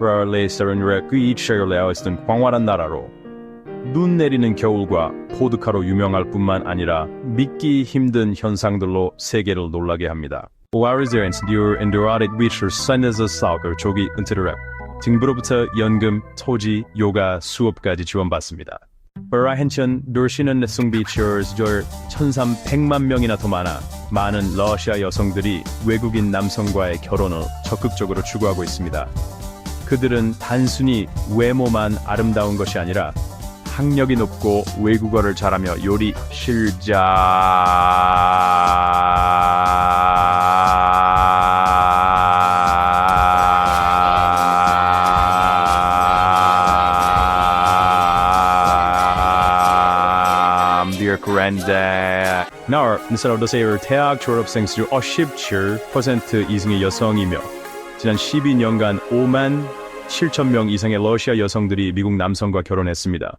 브라레이스는 그이치열레어 있던 광활한 나라로 눈 내리는 겨울과 포드카로 유명할 뿐만 아니라 믿기 힘든 현상들로 세계를 놀라게 합니다. 오아르제엔스 뉴 엔도라릿 위처 산에서 사우거 조기 은퇴를 정부로부터 연금, 토지, 요가, 수업까지 지원받습니다. 버라헨천 도시는 숭비처스 1,300만 명이나 더 많은 러시아 여성들이 외국인 남성과의 결혼을 적극적으로 추구하고 있습니다. 그들은 단순히 외모만 아름다운 것이 아니라 학력이 높고 외국어를 잘하며 요리 실자 나르니사로도세요 대학 졸업생 수 57% 이상의 여성이며 지난 12년간 5만 7천 명 이상의 러시아 여성들이 미국 남성과 결혼했습니다.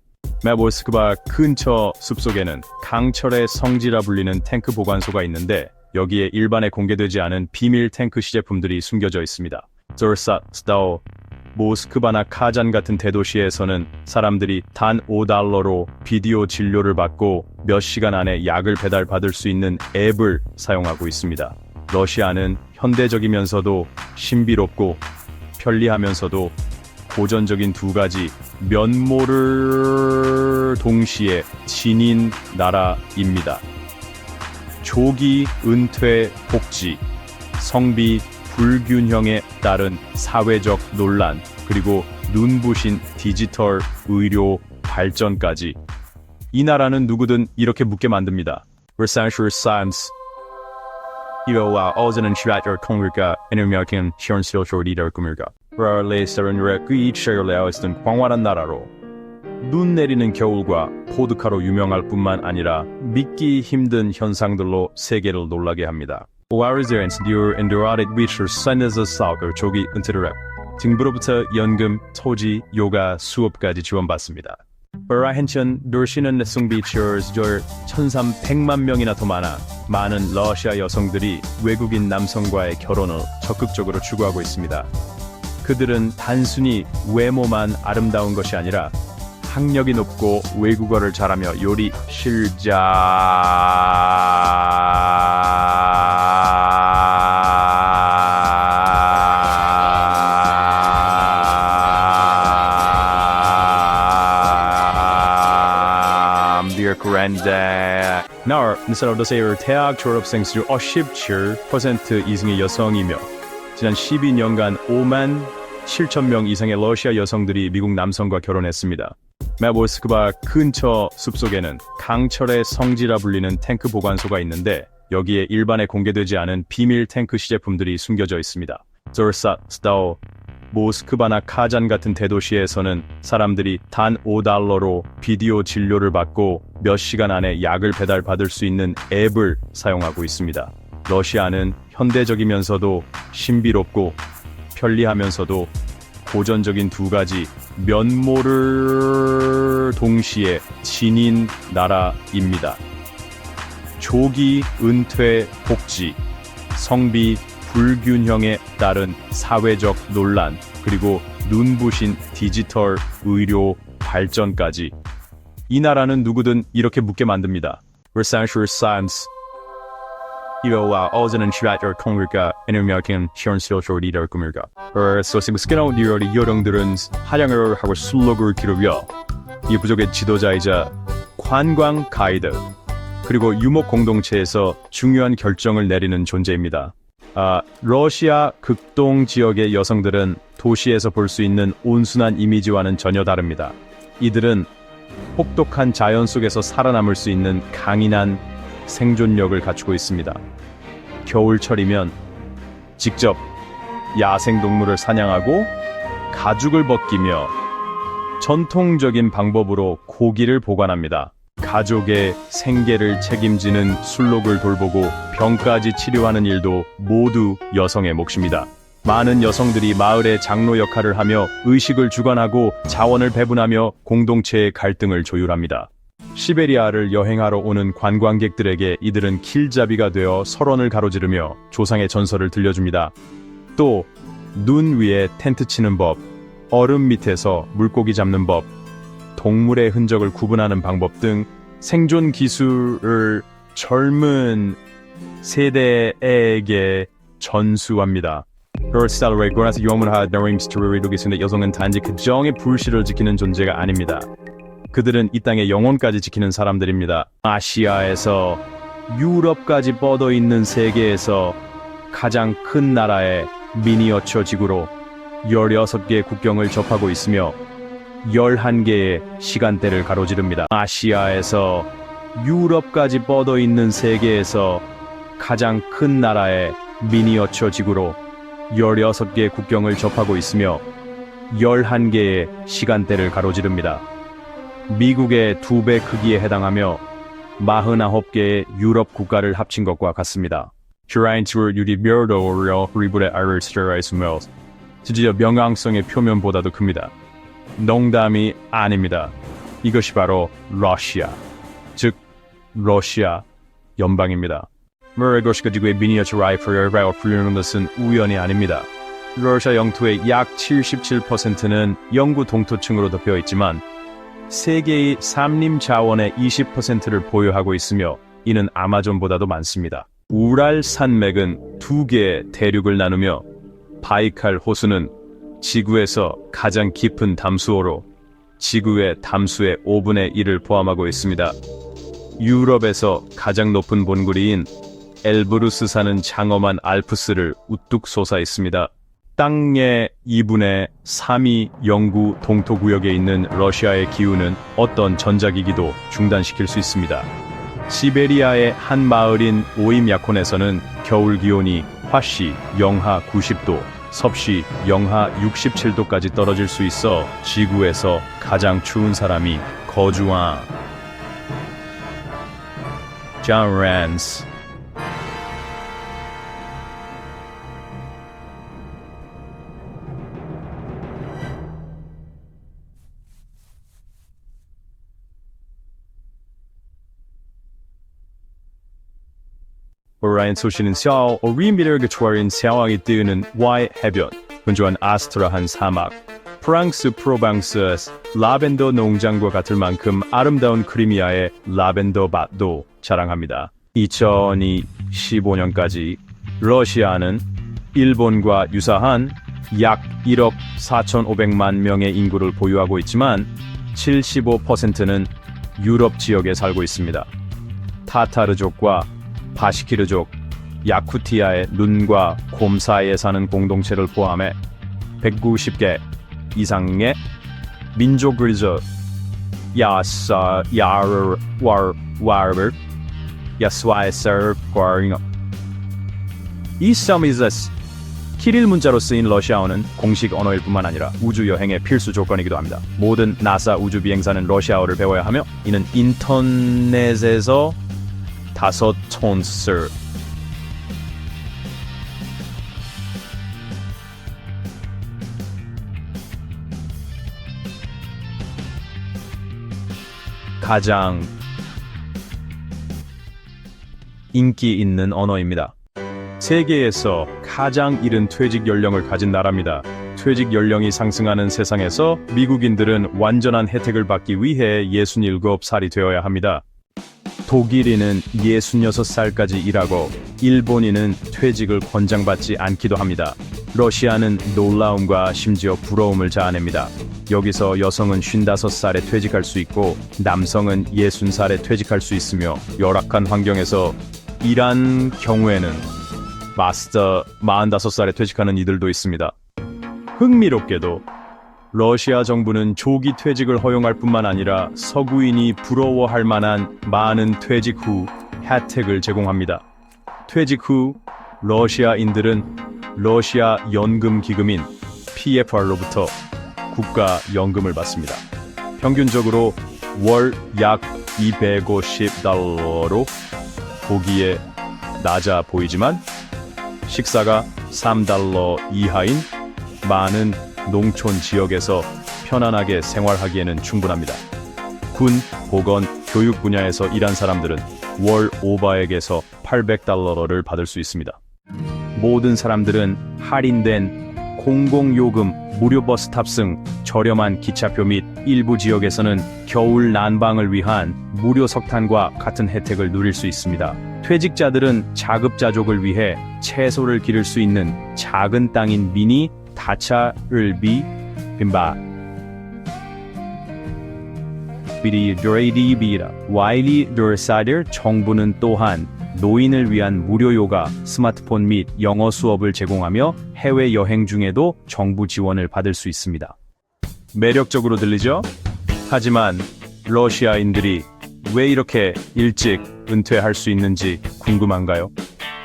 모스크바 근처 숲속에는 강철의 성지라 불리는 탱크 보관소가 있는데 여기에 일반에 공개되지 않은 비밀 탱크 시제품들이 숨겨져 있습니다. 졸사스다오 모스크바나 카잔 같은 대도시에서는 사람들이 단 $5로 비디오 진료를 받고 몇 시간 안에 약을 배달받을 수 있는 앱을 사용하고 있습니다. 러시아는 현대적이면서도 신비롭고 편리하면서도 고전적인 두 가지 면모를 동시에 지닌 나라입니다. 조기 은퇴 복지, 성비 불균형에 따른 사회적 논란, 그리고 눈부신 디지털 의료 발전까지 이 나라는 누구든 이렇게 묻게 만듭니다. Researcher Science 이와 어제는 시라터 공일가 에너미아킹 시원스요쇼 리더 꿈일가 브라레이스는 그이치열레어 있던 광활한 나라로 눈 내리는 겨울과 포드카로 유명할 뿐만 아니라 믿기 힘든 현상들로 세계를 놀라게 합니다. 오아르제엔스 뉴 엔도라릿 위처 산에서 사우거 조기 은퇴를 정부로부터 연금, 토지, 요가, 수업까지 지원받습니다. 버라헨천 도시는 숭비처스 1,300만 명이나 더 많은 러시아 여성들이 외국인 남성과의 결혼을 적극적으로 추구하고 있습니다. 그들은 단순히 외모만 아름다운 것이 아니라 학력이 높고 외국어를 잘하며 요리 실자 나르니사로도세요 대학 졸업생 수 57% 이상의 여성이며 지난 12년간 5만 7천 명 이상의 러시아 여성들이 미국 남성과 결혼했습니다. 모스크바 근처 숲속에는 강철의 성지라 불리는 탱크 보관소가 있는데 여기에 일반에 공개되지 않은 비밀 탱크 시제품들이 숨겨져 있습니다. 졸사스다오 모스크바나 카잔 같은 대도시에서는 사람들이 단 $5로 비디오 진료를 받고 몇 시간 안에 약을 배달받을 수 있는 앱을 사용하고 있습니다. 러시아는 현대적이면서도 신비롭고 편리하면서도 고전적인 두 가지 면모를 동시에 지닌 나라입니다. 조기 은퇴 복지, 성비 불균형에 따른 사회적 논란, 그리고 눈부신 디지털 의료 발전까지 이 나라는 누구든 이렇게 묻게 만듭니다. Researcher Science 이와 어제는 시라터 공일가 에너미아킹 시원스요쇼 리더 꿈일가 소싱스키나운 리얼이 여성들은 한양을 하고 슬로그를 기르며 이 부족의 지도자이자 관광 가이드 그리고 유목 공동체에서 중요한 결정을 내리는 존재입니다. 러시아 극동 지역의 여성들은 도시에서 볼 수 있는 온순한 이미지와는 전혀 다릅니다. 이들은 혹독한 자연 속에서 살아남을 수 있는 강인한 생존력을 갖추고 있습니다. 겨울철이면 직접 야생동물을 사냥하고 가죽을 벗기며 전통적인 방법으로 고기를 보관합니다. 가족의 생계를 책임지는 술록을 돌보고 병까지 치료하는 일도 모두 여성의 몫입니다. 많은 여성들이 마을의 장로 역할을 하며 의식을 주관하고 자원을 배분하며 공동체의 갈등을 조율합니다. 시베리아를 여행하러 오는 관광객들에게 이들은 길잡이가 되어 설원을 가로지르며 조상의 전설을 들려줍니다. 또 눈 위에 텐트 치는 법, 얼음 밑에서 물고기 잡는 법, 동물의 흔적을 구분하는 방법 등 생존 기술을 젊은 세대에게 전수합니다. 그럴싸를 고나서 영문화 너림스토리를 이루겠습니다. 여성은 단지 그 정의 불씨를 지키는 존재가 아닙니다. 그들은 이 땅의 영혼까지 지키는 사람들입니다. 아시아에서 유럽까지 뻗어 있는 세계에서 가장 큰 나라의 미니어처 지구로 16개의 국경을 접하고 있으며 11개의 시간대를 가로지릅니다. 아시아에서 유럽까지 뻗어 있는 세계에서 가장 큰 나라의 미니어처 지구로 16개의 국경을 접하고 있으며 11개의 시간대를 가로지릅니다. 미국의 2배 크기에 해당하며 49개의 유럽 국가를 합친 것과 같습니다. 슈라인트를 유리 멸도로 리브레 아르스트라이스며 드디어 명왕성의 표면보다도 큽니다. 농담이 아닙니다. 이것이 바로 러시아, 즉 러시아 연방입니다. 이것이 지구의 미니어처 라이플이라고 부르는 것은 우연이 아닙니다. 러시아 영토의 약 77%는 영구 동토층으로 덮여 있지만 세계의 산림 자원의 20%를 보유하고 있으며 이는 아마존보다도 많습니다. 우랄 산맥은 2개의 대륙을 나누며 바이칼 호수는 지구에서 가장 깊은 담수호로 지구의 담수의 5분의 1을 포함하고 있습니다. 유럽에서 가장 높은 본구리인 엘브루스산은 장엄한 알프스를 우뚝 솟아 있습니다. 땅의 2분의 3이 영구 동토구역에 있는 러시아의 기후는 어떤 전자기기도 중단시킬 수 있습니다. 시베리아의 한 마을인 오임야콘에서는 겨울 기온이 화씨 영하 90도, 섭씨 영하 67도까지 떨어질 수 있어 지구에서 가장 추운 사람이 거주한 자란스 오라인 소시는 샤오 오리미르가 초월인 상황이 뜨는 와이 해변, 건조한 아스트라한 사막, 프랑스 프로방스 라벤더 농장과 같을 만큼 아름다운 크리미아의 라벤더 밭도 자랑합니다. 2015년까지 러시아는 일본과 유사한 약 1억 4,500만 명의 인구를 보유하고 있지만 75%는 유럽 지역에 살고 있습니다. 타타르족과 바시키르족, 야쿠티아의 눈과 곰 사이에 사는 공동체를 포함해 190개 이상의 민족을 이 섬에서 키릴 문자로 쓰인 러시아어는 공식 언어일 뿐만 아니라 우주 여행의 필수 조건이기도 합니다. 모든 나사 우주 비행사는 러시아어를 배워야 하며 이는 인터넷에서 5톤스 가장 인기 있는 언어입니다. 세계에서 가장 이른 퇴직 연령을 가진 나라입니다. 퇴직 연령이 상승하는 세상에서 미국인들은 완전한 혜택을 받기 위해 67살이 되어야 합니다. 독일인은 66살까지 일하고 일본인은 퇴직을 권장받지 않기도 합니다. 러시아는 놀라움과 심지어 부러움을 자아냅니다. 여기서 여성은 55살에 퇴직할 수 있고 남성은 60살에 퇴직할 수 있으며 열악한 환경에서 일한 경우에는 마스터 45살에 퇴직하는 이들도 있습니다. 흥미롭게도 러시아 정부는 조기 퇴직을 허용할 뿐만 아니라 서구인이 부러워할 만한 많은 퇴직 후 혜택을 제공합니다. 퇴직 후 러시아인들은 러시아 연금 기금인 PFR로부터 국가연금을 받습니다. 평균적으로 월 약 $250로 보기에 낮아 보이지만 식사가 $3 이하인 많은 농촌 지역에서 편안하게 생활하기에는 충분합니다. 군, 보건, 교육 분야에서 일한 사람들은 월 오바액에서 $800를 받을 수 있습니다. 모든 사람들은 할인된 공공요금 무료 버스 탑승, 저렴한 기차표 및 일부 지역에서는 겨울 난방을 위한 무료 석탄과 같은 혜택을 누릴 수 있습니다. 퇴직자들은 자급자족을 위해 채소를 기를 수 있는 작은 땅인 미니 다차를 빈바 비리 드레이디비라 와일리 드사이더 정부는 또한 노인을 위한 무료 요가, 스마트폰 및 영어 수업을 제공하며 해외 여행 중에도 정부 지원을 받을 수 있습니다. 매력적으로 들리죠? 하지만 러시아인들이 왜 이렇게 일찍 은퇴할 수 있는지 궁금한가요?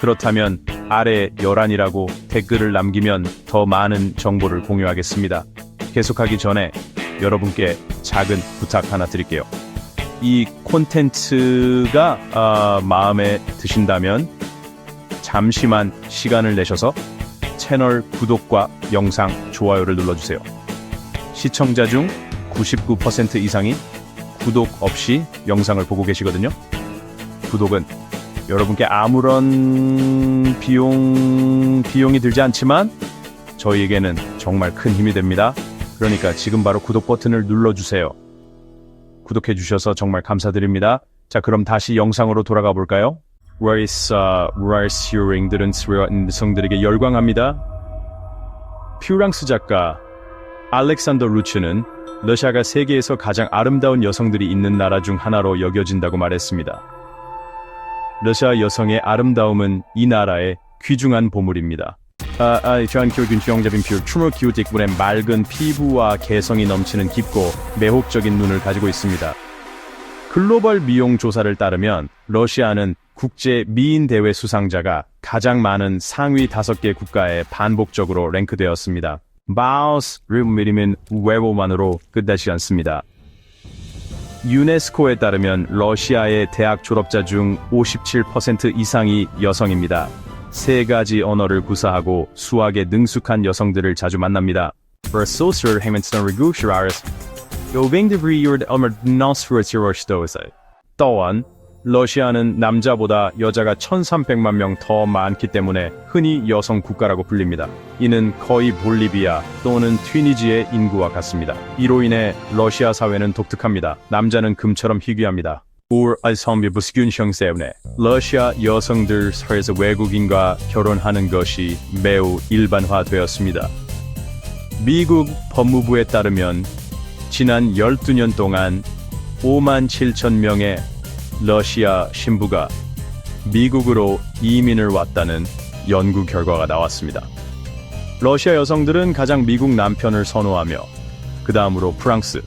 그렇다면 아래 열안이라고 댓글을 남기면 더 많은 정보를 공유하겠습니다. 계속하기 전에 여러분께 작은 부탁 하나 드릴게요. 이 콘텐츠가 마음에 드신다면 잠시만 시간을 내셔서 채널 구독과 영상 좋아요를 눌러주세요. 시청자 중 99% 이상이 구독 없이 영상을 보고 계시거든요. 구독은 여러분께 아무런 비용이 들지 않지만 저희에게는 정말 큰 힘이 됩니다. 그러니까 지금 바로 구독 버튼을 눌러주세요. 구독해 주셔서 정말 감사드립니다. 자, 그럼 다시 영상으로 돌아가 볼까요? 러시아인들은 여성들에게 열광합니다. 퓨랑스 작가 알렉산더 루츠는 러시아가 세계에서 가장 아름다운 여성들이 있는 나라 중 하나로 여겨진다고 말했습니다. 러시아 여성의 아름다움은 이 나라의 귀중한 보물입니다. 춤을 키우기 때문에 맑은 피부와 개성이 넘치는 깊고 매혹적인 눈을 가지고 있습니다. 글로벌 미용 조사를 따르면 러시아는 국제 미인 대회 수상자가 가장 많은 상위 5개 국가에 반복적으로 랭크되었습니다. 마우스를 미리면 외모만으로 끝나지 않습니다. 유네스코에 따르면 러시아의 대학 졸업자 중 57% 이상이 여성입니다. 3가지 언어를 구사하고 수학에 능숙한 여성들을 자주 만납니다. 또한 러시아는 남자보다 여자가 1300만 명 더 많기 때문에 흔히 여성 국가라고 불립니다. 이는 거의 볼리비아 또는 튀니지의 인구와 같습니다. 이로 인해 러시아 사회는 독특합니다. 남자는 금처럼 희귀합니다. 러시아 여성들 사이에서 외국인과 결혼하는 것이 매우 일반화되었습니다. 미국 법무부에 따르면 지난 12년 동안 5만 7천 명의 러시아 신부가 미국으로 이민을 왔다는 연구 결과가 나왔습니다. 러시아 여성들은 가장 미국 남편을 선호하며 그 다음으로 프랑스,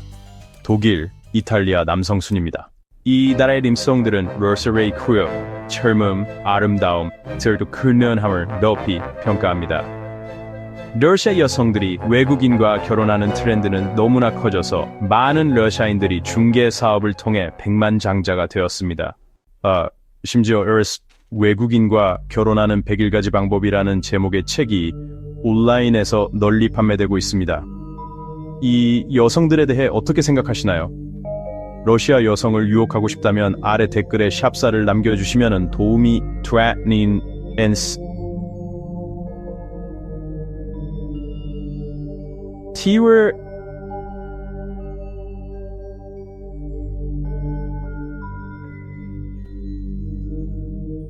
독일, 이탈리아 남성 순입니다. 이 나라의 남성들은 러시아의 크루, 젊음, 아름다움, 들도 근면함을 높이 평가합니다. 러시아 여성들이 외국인과 결혼하는 트렌드는 너무나 커져서 많은 러시아인들이 중개 사업을 통해 백만장자가 되었습니다. 심지어 외국인과 결혼하는 101가지 방법이라는 제목의 책이 온라인에서 널리 판매되고 있습니다. 이 여성들에 대해 어떻게 생각하시나요? 러시아 여성을 유혹하고 싶다면 아래 댓글에 샵사를 남겨주시면 도움이 되는 티월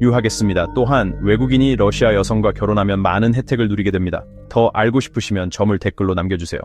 유하겠습니다. 또한 외국인이 러시아 여성과 결혼하면 많은 혜택을 누리게 됩니다. 더 알고 싶으시면 점을 댓글로 남겨주세요.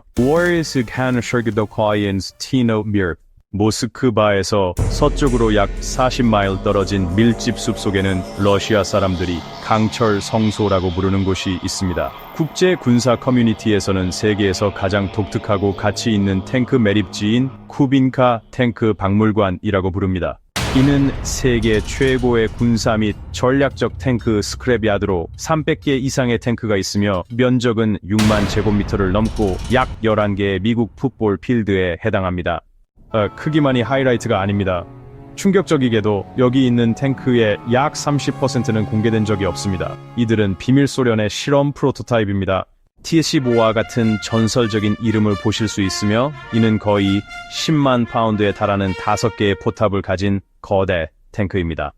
모스크바에서 서쪽으로 약 40마일 떨어진 밀집 숲속에는 러시아 사람들이 강철 성소라고 부르는 곳이 있습니다. 국제 군사 커뮤니티에서는 세계에서 가장 독특하고 가치 있는 탱크 매립지인 쿠빈카 탱크 박물관이라고 부릅니다. 이는 세계 최고의 군사 및 전략적 탱크 스크랩야드로 300개 이상의 탱크가 있으며 면적은 6만 제곱미터를 넘고 약 11개의 미국 풋볼 필드에 해당합니다. 크기만이 하이라이트가 아닙니다. 충격적이게도 여기 있는 탱크의 약 30%는 공개된 적이 없습니다. 이들은 비밀 소련의 실험 프로토타입입니다. T-15와 같은 전설적인 이름을 보실 수 있으며 이는 거의 10만 파운드에 달하는 5개의 포탑을 가진 거대 탱크입니다.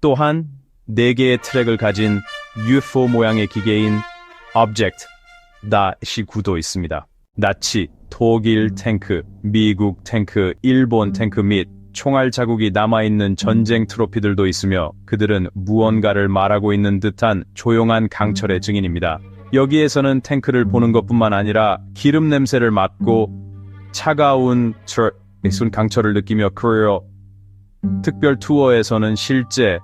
또한 4개의 트랙을 가진 UFO 모양의 기계인 Object-9도 있습니다. 나치, 독일 탱크, 미국 탱크, 일본 탱크 및 총알 자국이 남아있는 전쟁 트로피들도 있으며 그들은 무언가를 말하고 있는 듯한 조용한 강철의 증인입니다. 여기에서는 탱크를 보는 것뿐만 아니라 기름 냄새를 맡고 차가운 강철을 느끼며 코리어 특별 투어에서는 실제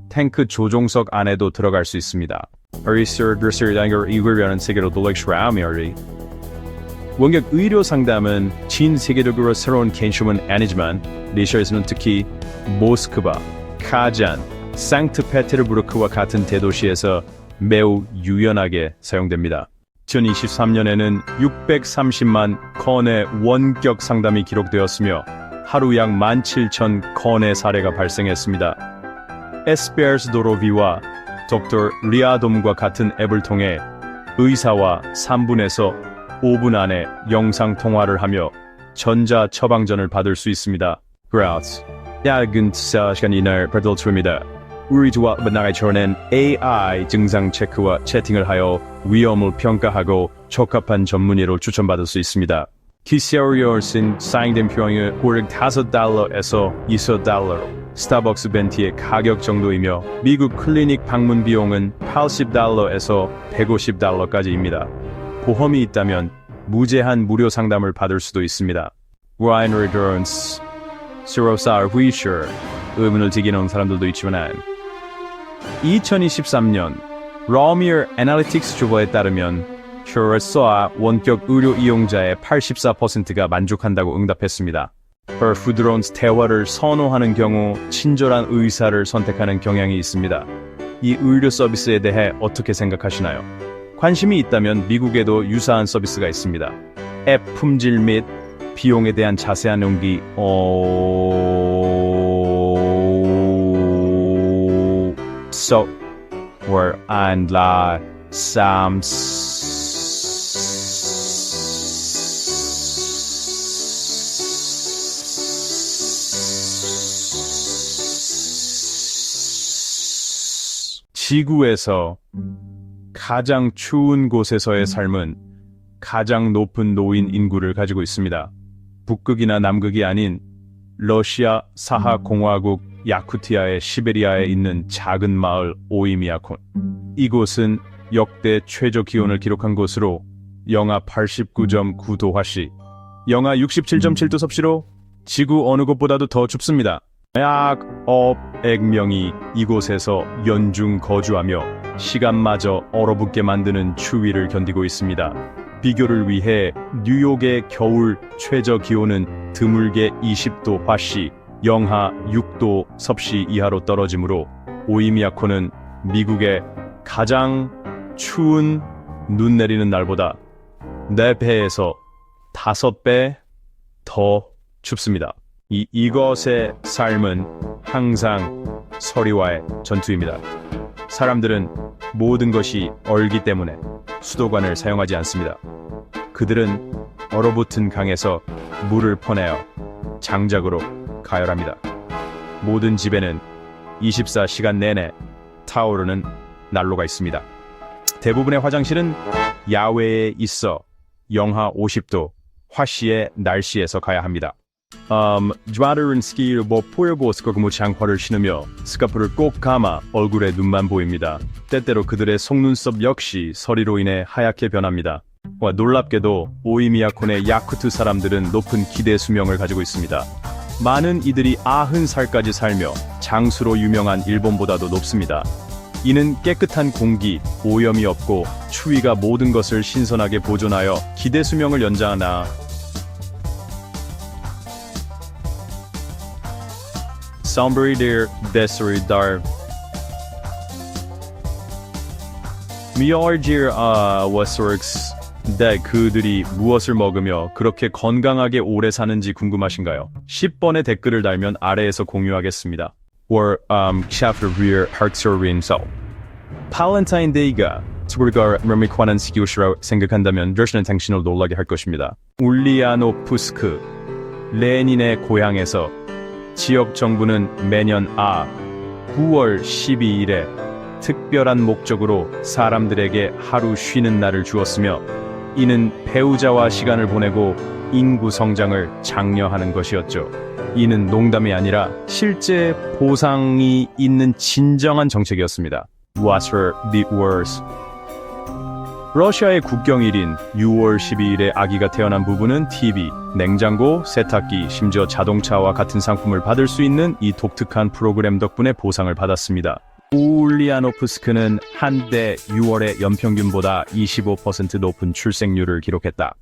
탱크 조종석 안에도 들어갈 수 있습니다. 원격 의료 상담은 전 세계적으로 새로운 개념은 아니지만 러시아에서는 특히 모스크바, 카잔, 상트페테르부르크와 같은 대도시에서 매우 유연하게 사용됩니다. 2023년에는 630만 건의 원격 상담이 기록되었으며 하루 약 17,000건의 사례가 발생했습니다. 에스페르스 도로비와 닥터 리아돔과 같은 앱을 통해 의사와 3분에서 5분 안에 영상 통화를 하며 전자 처방전을 받을 수 있습니다. 그라우스 야근 시간이 날 받을입니다. 우리와 만나기 전엔 AI 증상 체크와 채팅을 하여 위험을 평가하고 적합한 전문의를 추천받을 수 있습니다. 키세리얼신 사인된 비용은 고작 $5에서 $20, 스타벅스 벤티의 가격 정도이며 미국 클리닉 방문 비용은 $80에서 $150까지입니다. 보험이 있다면 무제한 무료 상담을 받을 수도 있습니다. Ryan Returns, Sirosar Wisher, 의문을 제기하는 사람들도 있지만 2023년 러미어 애널리틱스 주보에 따르면 슈레스와 원격 의료 이용자의 84%가 만족한다고 응답했습니다. 부드러운 대화를 선호하는 경우 친절한 의사를 선택하는 경향이 있습니다. 이 의료 서비스에 대해 어떻게 생각하시나요? 관심이 있다면 미국에도 유사한 서비스가 있습니다. 앱 품질 및 비용에 대한 자세한 연기 software and 지구에서 가장 추운 곳에서의 삶은 가장 높은 노인 인구를 가지고 있습니다. 북극이나 남극이 아닌 러시아 사하공화국 야쿠티아의 시베리아에 있는 작은 마을 오이미아콘. 이곳은 역대 최저 기온을 기록한 곳으로 영하 89.9도화씨, 영하 67.7도 섭씨로 지구 어느 곳보다도 더 춥습니다. 약 500명이 이곳에서 연중 거주하며 시간마저 얼어붙게 만드는 추위를 견디고 있습니다. 비교를 위해 뉴욕의 겨울 최저 기온은 드물게 20도 화씨, 영하 6도 섭씨 이하로 떨어지므로 오이미야코는 미국의 가장 추운 눈 내리는 날보다 4배에서 5배 더 춥습니다. 이것의 삶은 항상 서리와의 전투입니다. 사람들은 모든 것이 얼기 때문에 수도관을 사용하지 않습니다. 그들은 얼어붙은 강에서 물을 퍼내어 장작으로 가열합니다. 모든 집에는 24시간 내내 타오르는 난로가 있습니다. 대부분의 화장실은 야외에 있어 영하 50도 화씨의 날씨에서 가야 합니다. 드라들은 스키를 보려고 스커그모 장화를 신으며 스카프를 꼭 감아 얼굴에 눈만 보입니다. 때때로 그들의 속눈썹 역시 서리로 인해 하얗게 변합니다. 놀랍게도 오이미야콘의 야쿠트 사람들은 높은 기대 수명을 가지고 있습니다. 많은 이들이 90살까지 살며 장수로 유명한 일본보다도 높습니다. 이는 깨끗한 공기, 오염이 없고 추위가 모든 것을 신선하게 보존하여 기대 수명을 연장하나 Sombridir Deseridar Miorgir Wasworks 네, 그들이 무엇을 먹으며 그렇게 건강하게 오래 사는지 궁금하신가요? 10번의 댓글을 달면 아래에서 공유하겠습니다. or Chafter Hartsorin so 발렌타인데이가 우리가 럼미관한 시기우시라고 생각한다면 러시아는 당신을 놀라게 할 것입니다. 울리아노프스크 레닌의 고향에서 지역 정부는 매년 9월 12일에 특별한 목적으로 사람들에게 하루 쉬는 날을 주었으며 이는 배우자와 시간을 보내고 인구 성장을 장려하는 것이었죠. 이는 농담이 아니라 실제 보상이 있는 진정한 정책이었습니다. What's the worst? 러시아의 국경일인 6월 12일에 아기가 태어난 부부는 TV, 냉장고, 세탁기, 심지어 자동차와 같은 상품을 받을 수 있는 이 독특한 프로그램 덕분에 보상을 받았습니다. 울리아노프스크는 한때 6월의 연평균보다 25% 높은 출생률을 기록했다.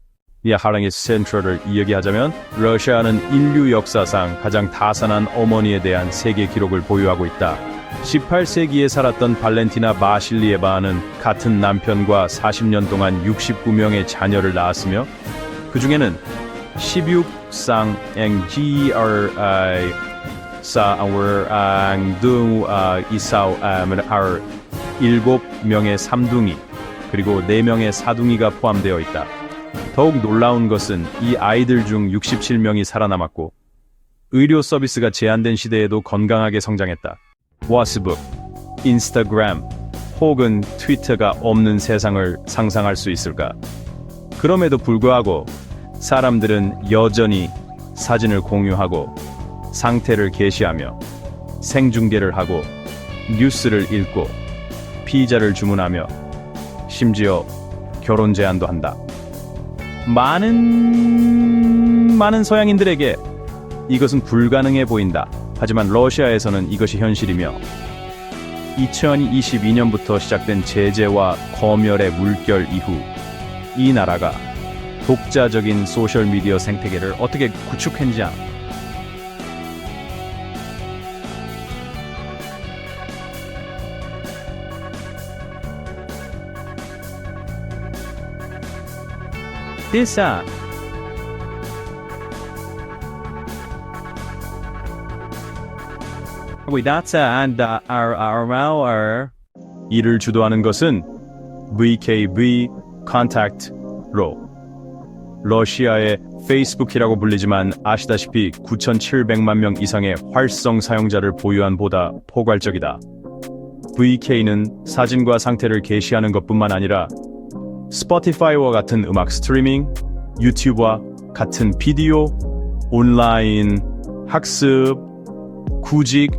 이 하랑의 센트럴을 이야기하자면 러시아는 인류 역사상 가장 다산한 어머니에 대한 세계 기록을 보유하고 있다. 18세기에 살았던 발렌티나 바실리에바는 같은 남편과 40년 동안 69명의 자녀를 낳았으며 그 중에는 16쌍 이사오 7명의 삼둥이 그리고 4명의 사둥이가 포함되어 있다. 더욱 놀라운 것은 이 아이들 중 67명이 살아남았고 의료 서비스가 제한된 시대에도 건강하게 성장했다. 워스북, 인스타그램 혹은 트위터가 없는 세상을 상상할 수 있을까? 그럼에도 불구하고 사람들은 여전히 사진을 공유하고 상태를 게시하며 생중계를 하고 뉴스를 읽고 피자를 주문하며 심지어 결혼 제안도 한다. 많은 서양인들에게 이것은 불가능해 보인다. 하지만 러시아에서는 이것이 현실이며 2022년부터 시작된 제재와 검열의 물결 이후 이 나라가 독자적인 소셜미디어 생태계를 어떻게 구축했는지 This 이를 주도하는 것은 VKV Contact로 러시아의 페이스북이라고 불리지만 아시다시피 9,700만 명 이상의 활성 사용자를 보유한 보다 포괄적이다. VK는 사진과 상태를 게시하는 것뿐만 아니라 스포티파이와 같은 음악 스트리밍, 유튜브와 같은 비디오, 온라인 학습, 구직,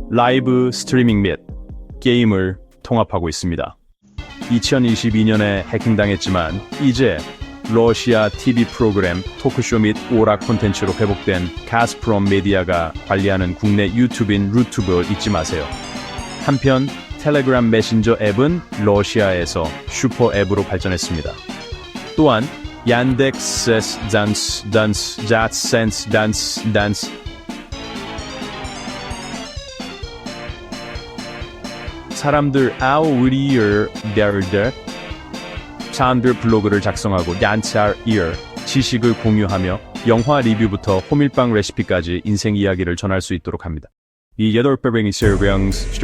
라이브 스트리밍 및 게임을 통합하고 있습니다. 2022년에 해킹당했지만 이제 러시아 TV 프로그램, 토크쇼 및 오락 콘텐츠로 회복된 가스프롬 메디아가 관리하는 국내 유튜브인 루튜브 잊지 마세요. 한편 텔레그램 메신저 앱은 러시아에서 슈퍼 앱으로 발전했습니다. 또한 얀덱스 단스 사람들 사람들 블로그를 작성하고 지식을 공유하며 영화 리뷰부터 호밀빵 레시피까지 인생 이야기를 전할 수 있도록 합니다. 이 8배병이 서병스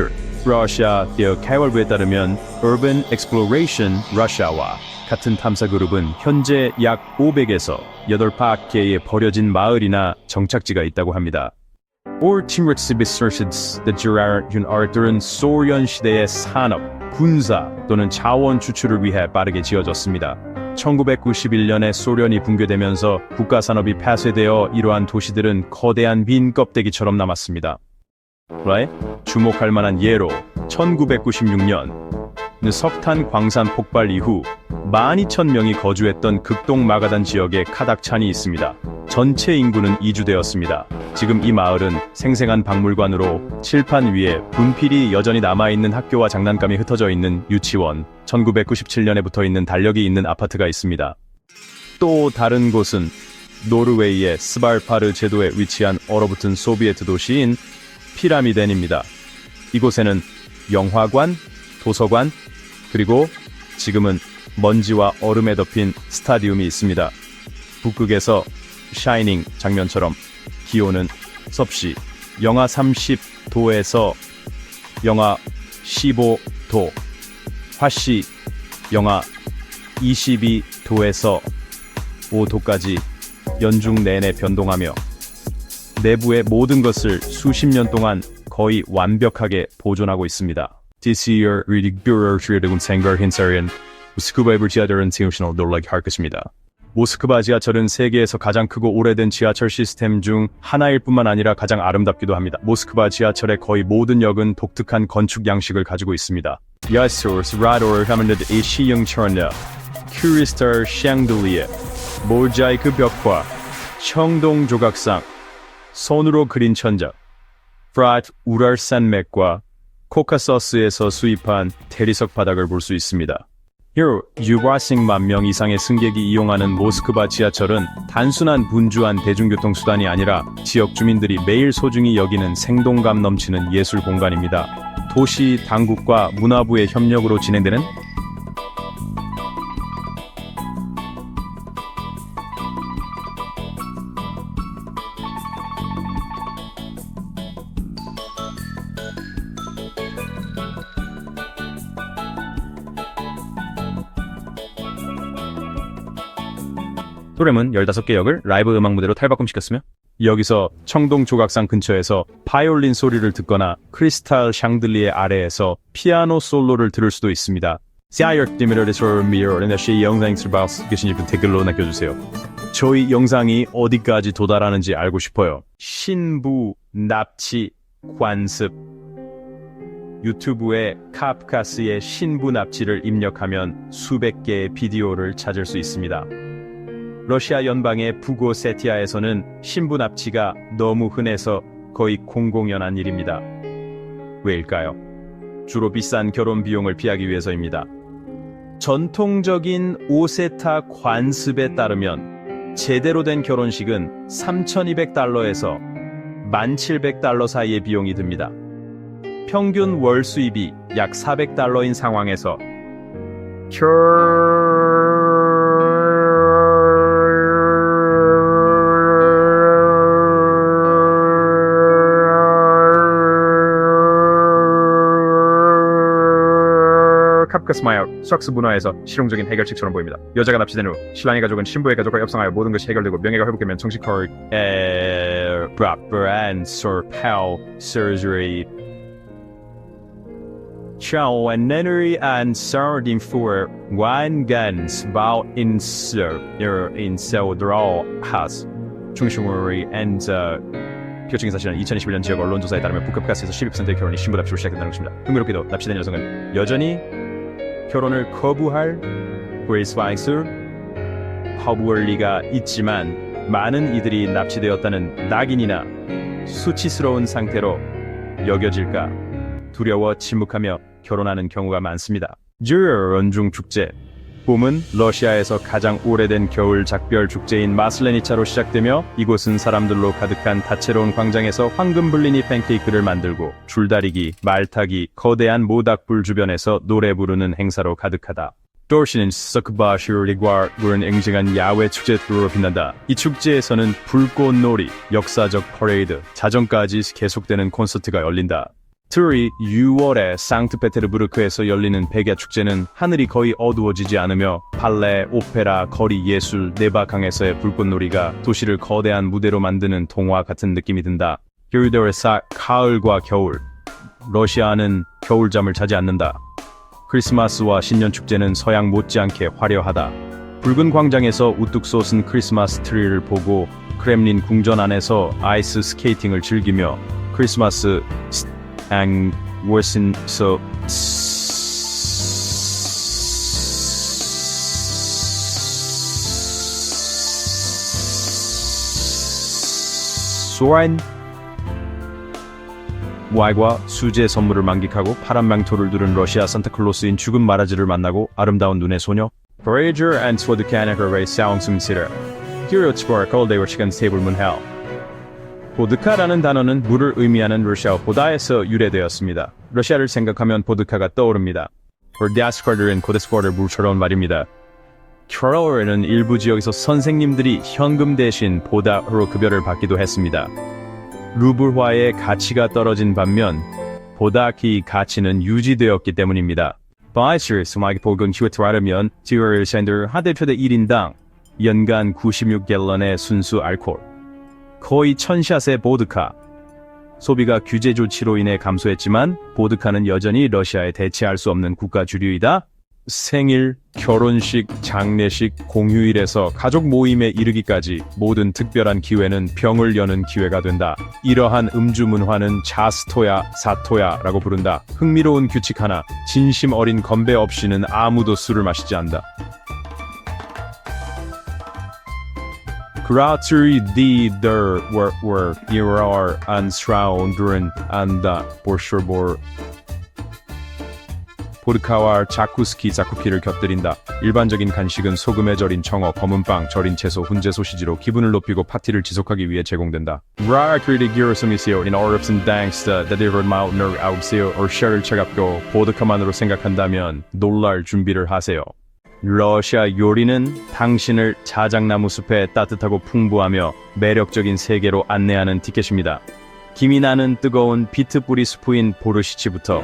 러시아 개월부에 따르면 Urban Exploration Russia와 같은 탐사 그룹은 현재 약 500에서 8개의 버려진 마을이나 정착지가 있다고 합니다. 는 소련 시대의 산업, 군사 또는 자원 추출을 위해 빠르게 지어졌습니다. 1991년에 소련이 붕괴되면서 국가 산업이 폐쇄되어 이러한 도시들은 거대한 빈 껍데기처럼 남았습니다. 주목할 만한 예로 1996년 석탄 광산 폭발 이후 12,000명이 거주했던 극동 마가단 지역에 카닥찬이 있습니다. 전체 인구는 이주되었습니다. 지금 이 마을은 생생한 박물관으로 칠판 위에 분필이 여전히 남아있는 학교와 장난감이 흩어져 있는 유치원, 1997년에 붙어있는 달력이 있는 아파트가 있습니다. 또 다른 곳은 노르웨이의 스발파르 제도에 위치한 얼어붙은 소비에트 도시인 피라미덴입니다. 이곳에는 영화관, 도서관, 그리고 지금은 먼지와 얼음에 덮인 스타디움이 있습니다. 북극에서 샤이닝 장면처럼 기온은 섭씨 영하 30도에서 영하 15도, 화씨 영하 22도에서 5도까지 연중 내내 변동하며 내부의 모든 것을 수십 년 동안 거의 완벽하게 보존하고 있습니다. This year, reading Bureau 생각한 사연 모스크바의 지하철은 세우시는 놀라게 할 것입니다. 모스크바 지하철은 세계에서 가장 크고 오래된 지하철 시스템 중 하나일 뿐만 아니라 가장 아름답기도 합니다. 모스크바 지하철의 거의 모든 역은 독특한 건축 양식을 가지고 있습니다. 야스로스 라도를 하면은 이 시형처럼 크리스탈 샹들리에, 모자이크 벽화, 청동 조각상, 손으로 그린 천장, 프라트 우랄산맥과 코카서스에서 수입한 대리석 바닥을 볼 수 있습니다. 요 600만 명 이상의 승객이 이용하는 모스크바 지하철은 단순한 분주한 대중교통수단이 아니라 지역 주민들이 매일 소중히 여기는 생동감 넘치는 예술 공간입니다. 도시 당국과 문화부의 협력으로 진행되는 토렘은 15개 역을 라이브 음악 무대로 탈바꿈시켰으며 여기서 청동 조각상 근처에서 바이올린 소리를 듣거나 크리스탈 샹들리에 아래에서 피아노 솔로를 들을 수도 있습니다. 시 영상이 계신 분 댓글로 남겨주세요. 저희 영상이 어디까지 도달하는지 알고 싶어요. 신부 납치 관습 유튜브에 카프카스의 신부 납치를 입력하면 수백 개의 비디오를 찾을 수 있습니다. 러시아 연방의 부고세티아에서는 신부 납치가 너무 흔해서 거의 공공연한 일입니다. 왜일까요? 주로 비싼 결혼 비용을 피하기 위해서입니다. 전통적인 오세타 관습에 따르면 제대로 된 결혼식은 $3,200에서 $1,700 사이의 비용이 듭니다. 평균 월 수입이 약 $400인 상황에서 카프카스마야 수학스 문화에서 실용적인 해결책처럼 보입니다. 여자가 납치된 후 신랑의 가족은 신부의 가족과 협상하여 모든 것이 해결되고 명예가 회복되면 정식 proper answer pal surgery Chauaneri and Sardin for one guns about in Seudral has 중심으로 and 비교적인 사실은 2021년 지역 언론조사에 따르면 북카프카스에서 12%의 결혼이 신부 납치로 시작된다는 것입니다. 흥미롭게도 납치된 여성은 여전히 결혼을 거부할 거부할 리가 있지만 많은 이들이 납치되었다는 낙인이나 수치스러운 상태로 여겨질까 두려워 침묵하며 결혼하는 경우가 많습니다. 연중 축제 봄은 러시아에서 가장 오래된 겨울 작별 축제인 마슬레니차로 시작되며 이곳은 사람들로 가득한 다채로운 광장에서 황금블리니 팬케이크를 만들고 줄다리기, 말타기, 거대한 모닥불 주변에서 노래 부르는 행사로 가득하다. 도시는 서크바슈리과르는 앵징한 야외 축제로 빛난다. 이 축제에서는 불꽃놀이, 역사적 퍼레이드, 자정까지 계속되는 콘서트가 열린다. 특히 6월에 상트페테르부르크에서 열리는 백야 축제는 하늘이 거의 어두워지지 않으며 발레, 오페라, 거리 예술, 네바강에서의 불꽃놀이가 도시를 거대한 무대로 만드는 동화 같은 느낌이 든다. 겨울대월사 가을과 겨울, 러시아는 겨울잠을 자지 않는다. 크리스마스와 신년축제는 서양 못지않게 화려하다. 붉은 광장에서 우뚝 솟은 크리스마스 트리를 보고 크렘린 궁전 안에서 아이스 스케이팅을 즐기며 크리스마스 and wasn't so 소란 와이과 수제 선물을 만끽하고 파란 망토를 두른 러시아 산타클로스인 죽은 마라지를 만나고 아름다운 눈의 소녀 Voyager and 스워드카네커의 싸움숨시를 히로츠포와 콜데이워 시간 스테이블 문헬 보드카라는 단어는 물을 의미하는 러시아어 보다에서 유래되었습니다. 러시아를 생각하면 보드카가 떠오릅니다. 버디아스쿼드는 코데스쿼드 물처럼 말입니다. 캐롤에는 일부 지역에서 선생님들이 현금 대신 보다로 급여를 받기도 했습니다. 루블화의 가치가 떨어진 반면 보다키 가치는 유지되었기 때문입니다. 바이스를 스마기 복은 휴에 따르면 지오를 샌더 하대표대 1인당 연간 96갤런의 순수 알코올 거의 1000샷의 보드카. 소비가 규제 조치로 인해 감소했지만 보드카는 여전히 러시아에 대체할 수 없는 국가 주류이다. 생일, 결혼식, 장례식, 공휴일에서 가족 모임에 이르기까지 모든 특별한 기회는 병을 여는 기회가 된다. 이러한 음주 문화는 자스토야, 사토야라고 부른다. 흥미로운 규칙 하나, 진심 어린 건배 없이는 아무도 술을 마시지 않는다. Kraturi di der were irar an straundren anda 보쇼볼 보드카와 자쿠스키 자쿠피를 곁들인다. 일반적인 간식은 소금에 절인 청어, 검은 빵, 절인 채소, 훈제 소시지로 기분을 높이고 파티를 지속하기 위해 제공된다. 라크리디 기로스미시오 in 어렵슨 당스다 다디르 마우너 아웃세요 얼샤를 차갑고 보드카만으로 생각한다면 놀랄 준비를 하세요. 러시아 요리는 당신을 자작나무 숲에 따뜻하고 풍부하며 매력적인 세계로 안내하는 티켓입니다. 김이 나는 뜨거운 비트 뿌리 스프인 보르시치부터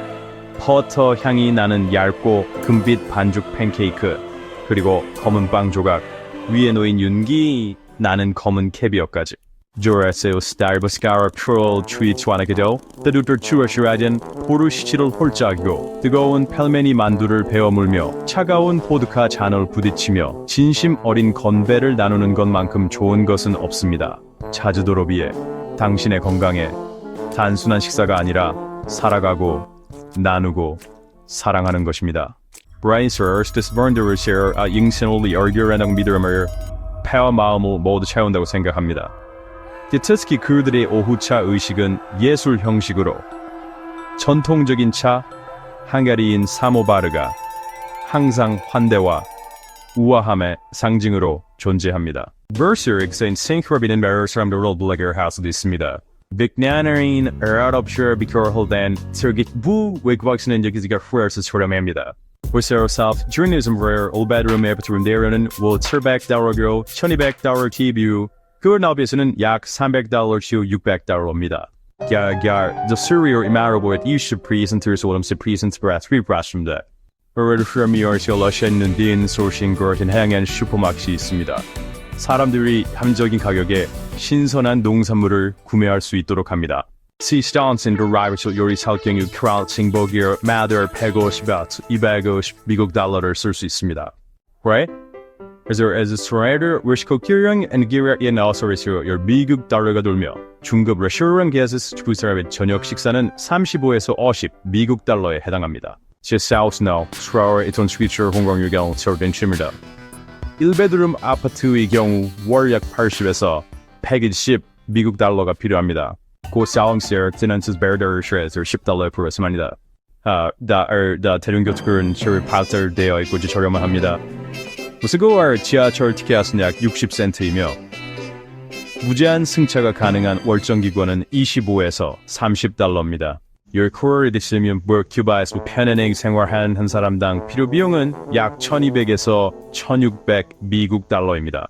버터 향이 나는 얇고 금빛 반죽 팬케이크, 그리고 검은 빵 조각, 위에 놓인 윤기 나는 검은 캐비어까지. 조라세오 스타일버스카라 프롤 트위트와나게도 뜨뜻을 추어시라진 보르시치를 홀짝이고 뜨거운 펠메니 만두를 베어 물며 차가운 보드카 잔을 부딪히며 진심 어린 건배를 나누는 것만큼 좋은 것은 없습니다. 자주도로비에 당신의 건강에 단순한 식사가 아니라 살아가고 나누고 사랑하는 것입니다. 브라인스러스 디스번더를 쉐어 잉신올리 얼규라는 믿음을 폐와 마음을 모두 채운다고 생각합니다. 특히 그들의 오후차 의식은 예술 형식으로 전통적인 차 헝가리인 사모바르가 항상 환대와 우아함의 상징으로 존재합니다. 버스릭스인 싱크로비는 메르 사람들을 불러게 할 수도 있습니다. 빅나나인 에라럽셔 비커홀된 트르깃 부 외국박스는 여기지가 후에서 저렴합니다. 보세요 사우스 주니즘 레어 올베드룸에 붙은데로는 월 700달러고 1200달러 TVU 그 나비에서는 약 300달러씩 600달러입니다. 갸 the superior imaro보et 이슈 프리센트에서 오름세 프리센트 브라스리 브라스입니다. 어레드 프레미어에서 러시아는 빈 소싱 거긴 향한 슈퍼마켓이 있습니다. 사람들이 합리적인 가격에 신선한 농산물을 구매할 수 있도록 합니다. 시스탄슨 드라이브스 요리 살경유 크라우칭버기어 마더 150바트 250 미국 달러를 쓸 수 있습니다. Right? 그래서 as a stranger 위시코키랑 엔기라에 나와서리스요 미국 달러가 돌며 중급 레스토랑 게스트 주사람의 저녁 식사는 35에서 50 미국 달러에 해당합니다. 제 사우스 나우 스라워 이톤 스위처 홍광유경 서울벤치입니다. 1베드룸 아파트의 경우 월 약 80에서 120 미국 달러가 필요합니다. 고 사움시어 티넌스 베르더르스에서 10달러에 불었습니다. 대중교통은 저희 파트되어 있고 저렴을 합니다. 모스크바 지하철 티켓은 약 60센트이며 무제한 승차가 가능한 월정 기권은 25에서 30달러입니다. 열코어를 드시면 큐바에서 편안하게 생활하는 한 사람당 필요 비용은 약 1200에서 1600 미국 달러입니다.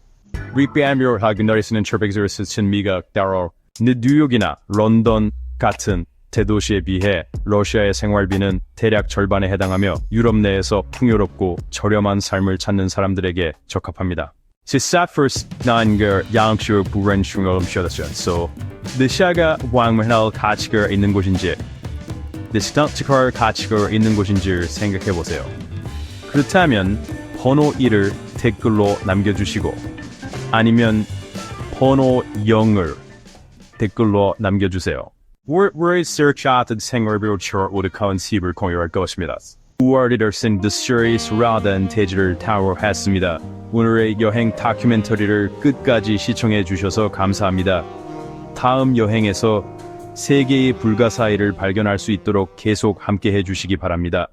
리피암료 하그너리스는 700에서 미국 달러. 뉴욕이나 런던 같은 대도시에 비해 러시아의 생활비는 대략 절반에 해당하며 유럽 내에서 풍요롭고 저렴한 삶을 찾는 사람들에게 적합합니다. 시사프스 난거 양주 불안충을 쉬었어. 러시아가 왕만할 가치가 있는 곳인지, 스타트컬 가치가 있는 곳인지 생각해 보세요. 그렇다면 번호 1을 댓글로 남겨주시고 아니면 번호 0을 댓글로 남겨주세요. 월의 search하던 생활비로 오득한 팁을 공유할 것입니다. 9월에 쓴 The Series 라던 대지를 타로했습니다. 오늘의 여행 다큐멘터리를 끝까지 시청해 주셔서 감사합니다. 다음 여행에서 세계의 불가사의를 발견할 수 있도록 계속 함께 해주시기 바랍니다.